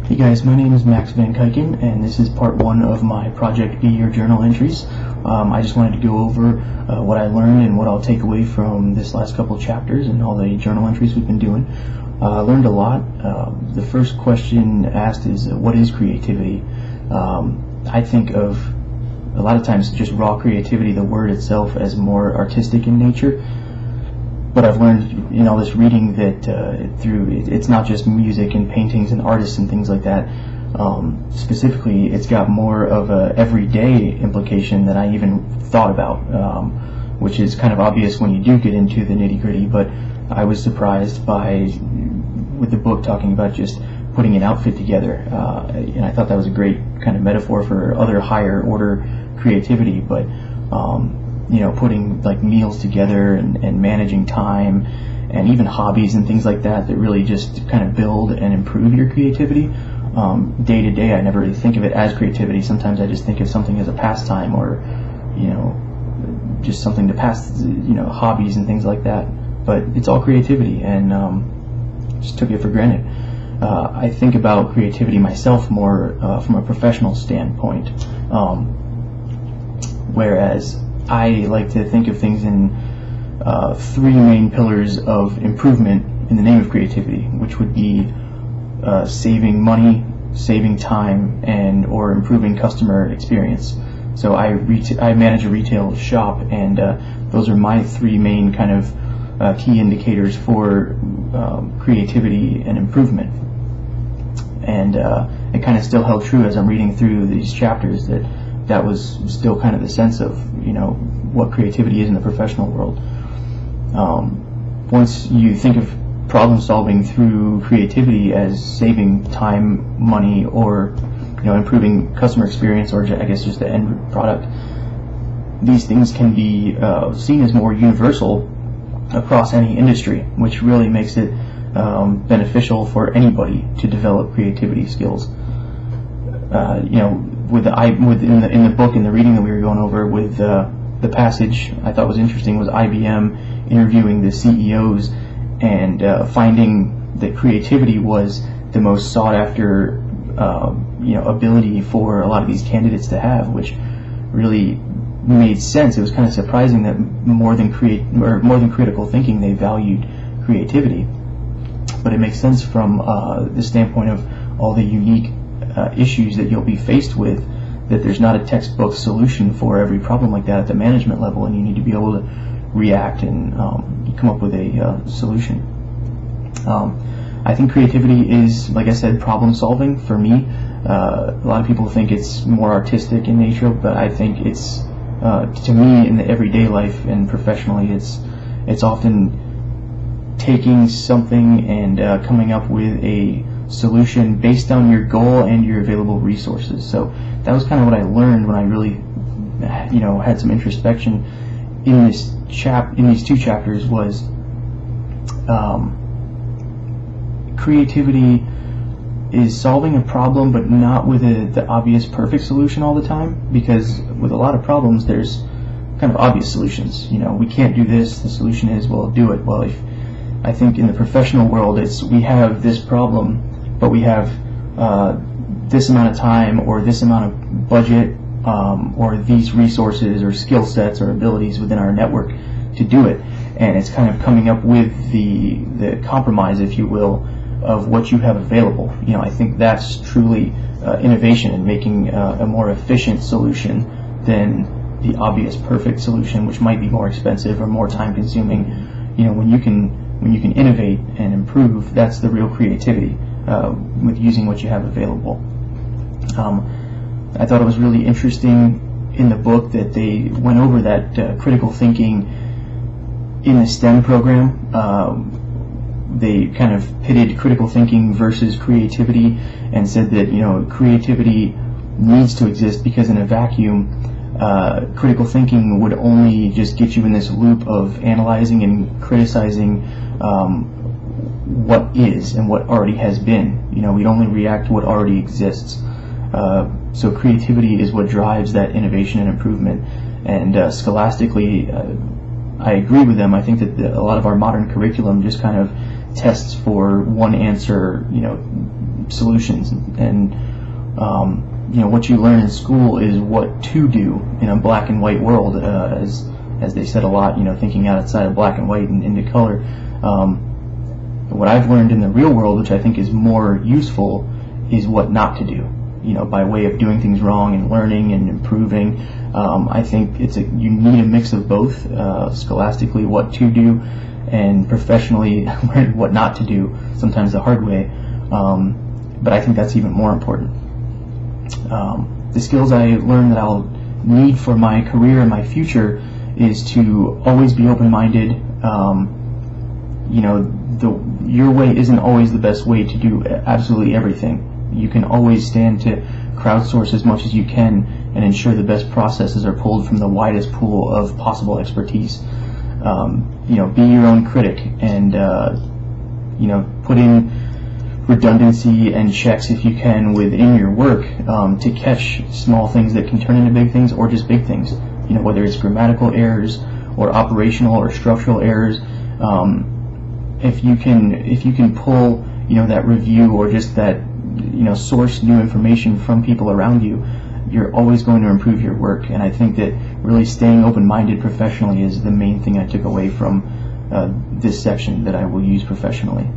Hey guys, my name is Max Van Kuiken, and this is part one of my Project Be Your Journal entries. I just wanted to go over what I learned and what I'll take away from this last couple chapters and all the journal entries we've been doing. I learned a lot. The first question asked is, what is creativity? I think of a lot of times just raw creativity, the word itself, as more artistic in nature. But I've learned in all this reading that it's not just music and paintings and artists and things like that. Specifically, it's got more of a everyday implication than I even thought about, which is kind of obvious when you do get into the nitty-gritty. But I was surprised with the book talking about just putting an outfit together, and I thought that was a great kind of metaphor for other higher order creativity. But putting like meals together and managing time and even hobbies and things like that really just kind of build and improve your creativity. Day to day, I never really think of it as creativity. Sometimes I just think of something as a pastime or, just something to pass, hobbies and things like that. But it's all creativity, and just took it for granted. I think about creativity myself more from a professional standpoint, whereas I like to think of things in three main pillars of improvement in the name of creativity, which would be saving money, saving time, and or improving customer experience. So I manage a retail shop, and those are my three main kind of key indicators for creativity and improvement. And it kind of still held true as I'm reading through these chapters that was still kind of the sense of what creativity is in the professional world. Once you think of problem solving through creativity as saving time, money, or improving customer experience, or I guess just the end product, these things can be seen as more universal across any industry, which really makes it beneficial for anybody to develop creativity skills. In the book, in the reading that we were going over, with the passage I thought was interesting was IBM interviewing the CEOs and finding that creativity was the most sought after ability for a lot of these candidates to have, which really made sense. It was kind of surprising that more than critical thinking, they valued creativity. But it makes sense from the standpoint of all the unique issues that you'll be faced with, that there's not a textbook solution for every problem like that at the management level, and you need to be able to react and come up with a solution. I think creativity is, like I said, problem solving for me. A lot of people think it's more artistic in nature, but I think it's, to me, in the everyday life and professionally, it's often taking something and coming up with a solution based on your goal and your available resources. So that was kind of what I learned when I really had some introspection in these two chapters. Was creativity is solving a problem, but not with the obvious perfect solution all the time, because with a lot of problems there's kind of obvious solutions. We can't do this, the solution is, well, do it. Well, I think in the professional world, we have this problem, but we have this amount of time or this amount of budget or these resources or skill sets or abilities within our network to do it. And it's kind of coming up with the compromise, if you will, of what you have available. I think that's truly innovation and making a more efficient solution than the obvious perfect solution, which might be more expensive or more time consuming. When you can innovate and improve, that's the real creativity, with using what you have available. I thought it was really interesting in the book that they went over that critical thinking in the STEM program. They kind of pitted critical thinking versus creativity and said that creativity needs to exist, because in a vacuum, critical thinking would only just get you in this loop of analyzing and criticizing what is and what already has been. We'd only react to what already exists. So creativity is what drives that innovation and improvement. And scholastically, I agree with them. I think that a lot of our modern curriculum just kind of tests for one answer, solutions. And what you learn in school is what to do in a black and white world, as they said a lot, thinking outside of black and white and into color. What I've learned in the real world, which I think is more useful, is what not to do, by way of doing things wrong and learning and improving. I think you need a mix of both, scholastically what to do, and professionally learn what not to do, sometimes the hard way. But I think that's even more important. The skills I learned that I'll need for my career and my future is to always be open-minded. Your way isn't always the best way to do absolutely everything. You can always stand to crowdsource as much as you can and ensure the best processes are pulled from the widest pool of possible expertise. Be your own critic, and put in redundancy and checks if you can within your work to catch small things that can turn into big things, or just big things. Whether it's grammatical errors or operational or structural errors. If you can pull that review, or just that source new information from people around you, you're always going to improve your work. And I think that really staying open-minded professionally is the main thing I took away from this section that I will use professionally.